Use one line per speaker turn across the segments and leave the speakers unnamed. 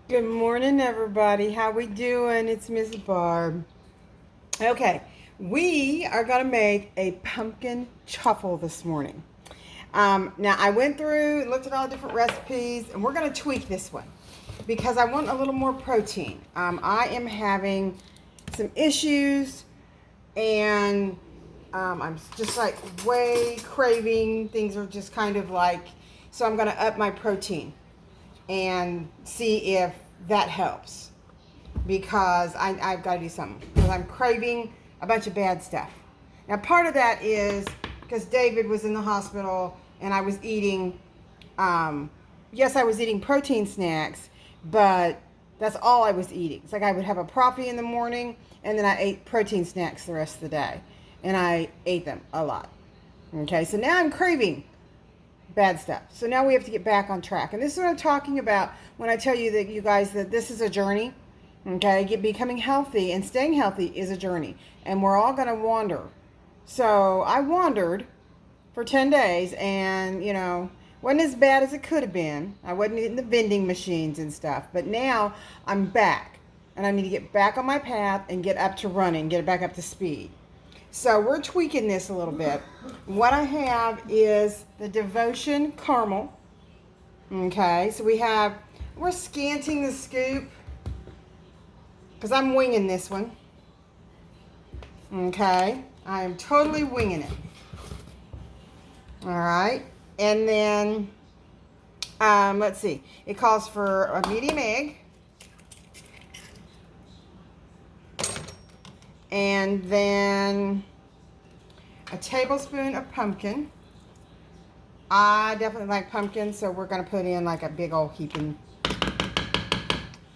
Good morning, everybody. How we doing? It's Miss Barb. Okay, we are gonna make a pumpkin chaffle this morning. Now I went through and looked at all the different recipes, and we're gonna tweak this one because I want a little more protein. I am having some issues, and I'm just like way craving. Things are just kind of like, so I'm gonna up my protein and see if that helps because I've got to do something because I'm craving a bunch of bad stuff. Now, part of that is because David was in the hospital and I was eating, yes, I was eating protein snacks, but that's all I was eating. It's like I would have a Profi in the morning and then I ate protein snacks the rest of the day. And I ate them a lot. Okay, so now I'm craving bad stuff. So now we have to get back on track. And this is what I'm talking about when I tell you that you guys that this is a journey. Okay, becoming healthy and staying healthy is a journey. And we're all going to wander. So I wandered for 10 days and, wasn't as bad as it could have been. I wasn't in the vending machines and stuff. But now I'm back. And I need to get back on my path and get up to running, get it back up to speed. So we're tweaking this a little bit. What I have is the Devotion Caramel. Okay, so we're scanting the scoop because I'm winging this one. Okay, I am totally winging it. All right, and then let's see. It calls for a medium egg. And then a tablespoon of pumpkin. I definitely like pumpkin, so we're going to put in like a big old heaping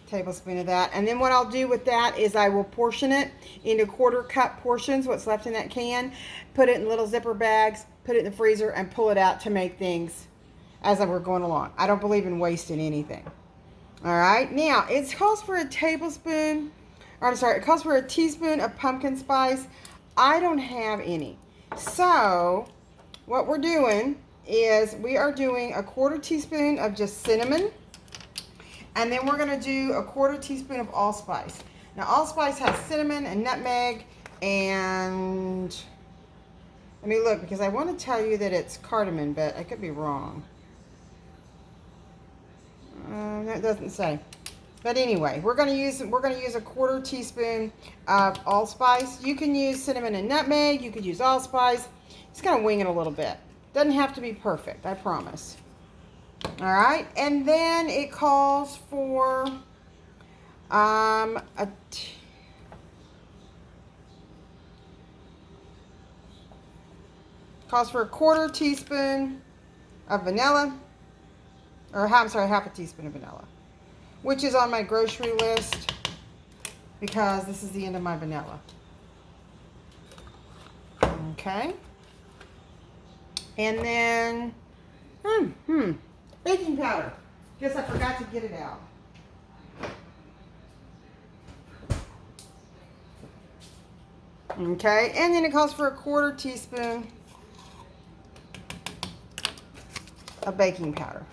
tablespoon of that. And then what I'll do with that is I will portion it into quarter cup portions, what's left in that can, put it in little zipper bags, put it in the freezer, and pull it out to make things as we're going along. I don't believe in wasting anything. All right, now it calls for a tablespoon. It calls for a teaspoon of pumpkin spice. I don't have any. So what we're doing is we are doing a quarter teaspoon of just cinnamon. And then we're going to do a quarter teaspoon of allspice. Now allspice has cinnamon and nutmeg and let me look because I want to tell you that it's cardamom, but I could be wrong. That doesn't say. But anyway, we're going to use a quarter teaspoon of allspice. You can use cinnamon and nutmeg. You could use allspice. Just going to wing it a little bit. Doesn't have to be perfect, I promise. All right, and then it calls for a quarter teaspoon of vanilla, half a teaspoon of vanilla, which is on my grocery list because this is the end of my vanilla. Okay. And then, baking powder. Guess I forgot to get it out. Okay, and then it calls for a quarter teaspoon of baking powder.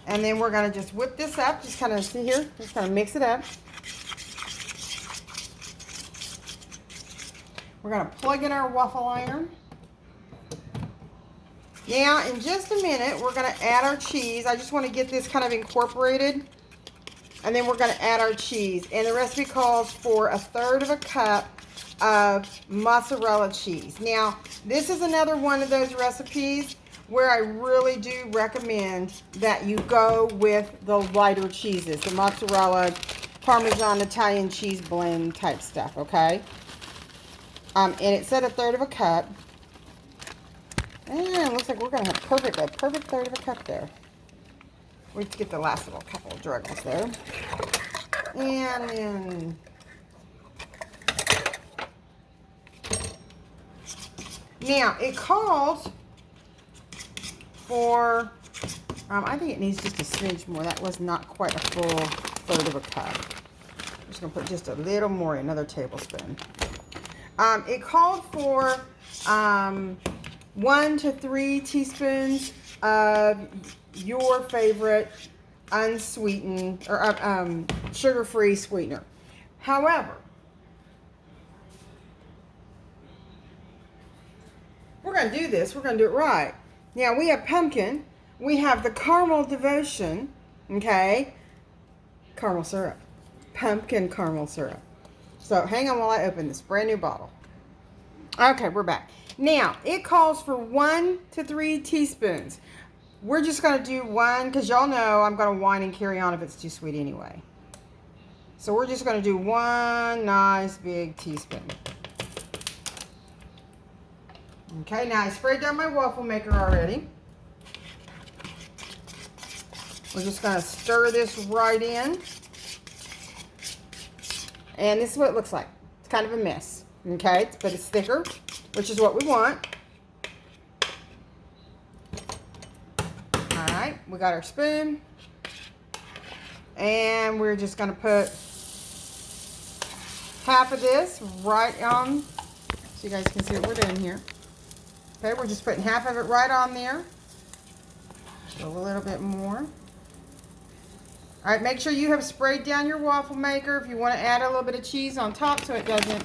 And then we're going to just whip this up. Just kind of, see here? Just kind of mix it up. We're going to plug in our waffle iron. Now, in just a minute, we're going to add our cheese. I just want to get this kind of incorporated. And then we're going to add our cheese. And the recipe calls for a third of a cup of mozzarella cheese. Now, this is another one of those recipes where I really do recommend that you go with the lighter cheeses, the mozzarella, Parmesan, Italian cheese blend type stuff, okay? And it said a third of a cup. And it looks like we're going to have a perfect third of a cup there. We get the last little couple of druggles there. And then now it calls for, I think it needs just a smidge more. That was not quite a full third of a cup. I'm just going to put just a little more, another tablespoon. It called for 1 to 3 teaspoons of your favorite unsweetened or sugar-free sweetener. However, we're going to do this. We're going to do it right. Now, we have pumpkin. We have the caramel devotion, okay? Caramel syrup. Pumpkin caramel syrup. So, hang on while I open this brand new bottle. Okay, we're back. Now, it calls for 1 to 3 teaspoons. We're just going to do 1 because y'all know I'm going to whine and carry on if it's too sweet anyway. So, we're just going to do 1 nice big teaspoon. Okay, now I sprayed down my waffle maker already. We're just going to stir this right in. And this is what it looks like. It's kind of a mess, okay? But it's thicker, which is what we want. All right, we got our spoon. And we're just going to put half of this right on, so you guys can see what we're doing here. Okay, we're just putting half of it right on there. So a little bit more. All right, make sure you have sprayed down your waffle maker. If you want to add a little bit of cheese on top so it doesn't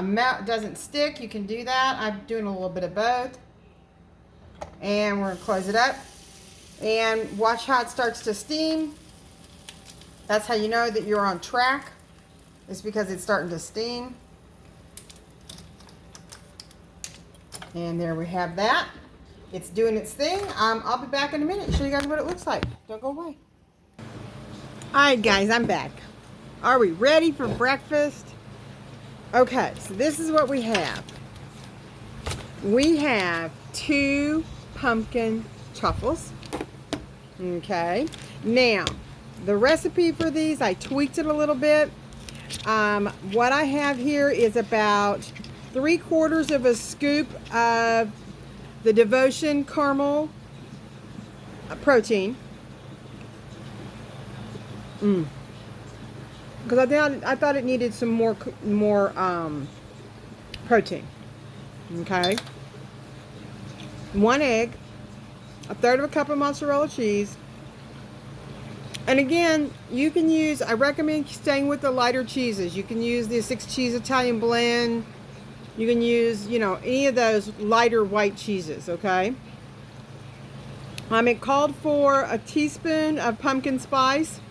melt, doesn't stick, you can do that. I'm doing a little bit of both. And we're going to close it up. And watch how it starts to steam. That's how you know that you're on track. It's because it's starting to steam. And there we have that. It's doing its thing. I'll be back in a minute and show you guys what it looks like. Don't go away. Alright guys, I'm back. Are we ready for breakfast? Okay, so this is what we have. We have 2 pumpkin chaffles. Okay. Now, the recipe for these, I tweaked it a little bit. What I have here is about 3/4 of a scoop of the Devotion caramel protein. Because I thought it needed some more protein. Okay. 1 egg, 1/3 of a cup of mozzarella cheese. And again, you can use, I recommend staying with the lighter cheeses. You can use the 6 cheese Italian blend. You can use, you know, any of those lighter white cheeses, okay? It called for a teaspoon of pumpkin spice.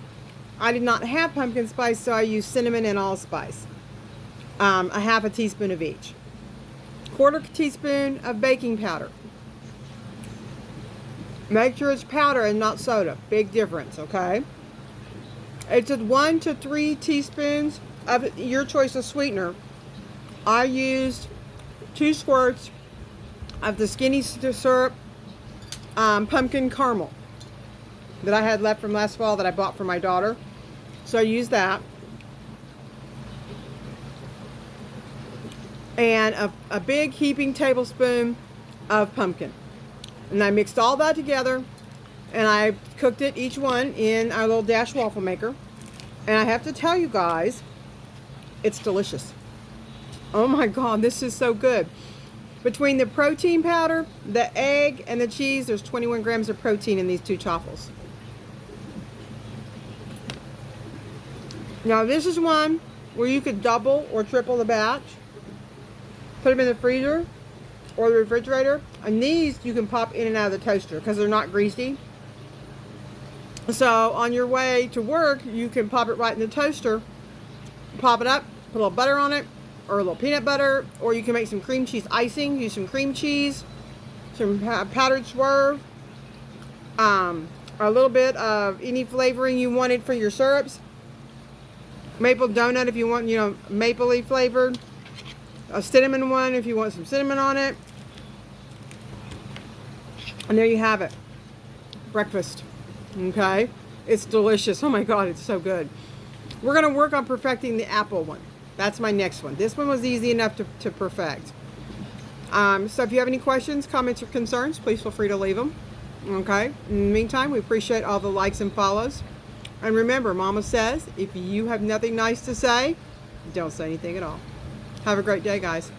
I did not have pumpkin spice, so I used cinnamon and allspice. A 1/2 teaspoon of each. 1/4 teaspoon of baking powder. Make sure it's powder and not soda. Big difference, okay? It's 1 to 3 teaspoons of your choice of sweetener. I used 2 squirts of the skinny syrup pumpkin caramel that I had left from last fall that I bought for my daughter. So I used that. And a big heaping tablespoon of pumpkin. And I mixed all that together and I cooked it, each one, in our little dash waffle maker. And I have to tell you guys, it's delicious. Oh my God, this is so good. Between the protein powder, the egg, and the cheese, there's 21 grams of protein in these 2 chaffles. Now this is one where you could double or triple the batch. Put them in the freezer or the refrigerator. And these you can pop in and out of the toaster because they're not greasy. So on your way to work, you can pop it right in the toaster. Pop it up, put a little butter on it, or a little peanut butter, or you can make some cream cheese icing. Use some cream cheese, some powdered swerve, a little bit of any flavoring you wanted for your syrups. Maple donut if you want, you know, mapley flavored. A cinnamon one if you want some cinnamon on it. And there you have it. Breakfast. Okay? It's delicious. Oh my God, it's so good. We're going to work on perfecting the apple one. That's my next one. This one was easy enough to perfect. So if you have any questions, comments, or concerns, please feel free to leave them. Okay? In the meantime, we appreciate all the likes and follows. And remember, Mama says, if you have nothing nice to say, don't say anything at all. Have a great day, guys.